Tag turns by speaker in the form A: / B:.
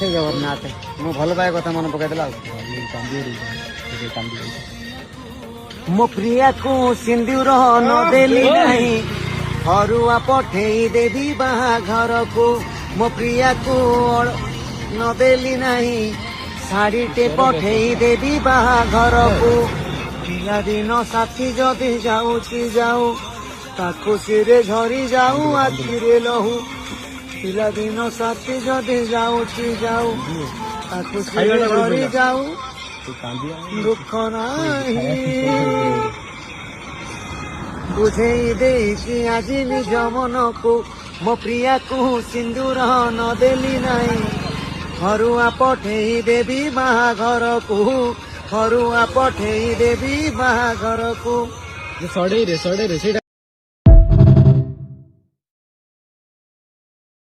A: हे जगन्नाथ मो भल पाए कथा मन पकईदेला मो प्रिया को सिंदूर न देली नहीं हरुआ पठेई देवी बाहाघर को मो प्रिया को न देली नहीं शाढ़ी टे पठेई देवी बाहाघर को पिलादिन साथी जदि जाऊची जाऊ ताकू सिरे झरी जाऊ आखिरे लहू पिलादिन साथी जदि जाऊची जाऊ ताकू सिरे झरी जाऊ दुख नाही बुझेई देइछि आजि निज मन को मो प्रिया को सिंदूर न देली नहीं हरुआ पठेई देवी बाहाघर को हरुआ पठेई देवी बाहाघर को
B: सड़े रे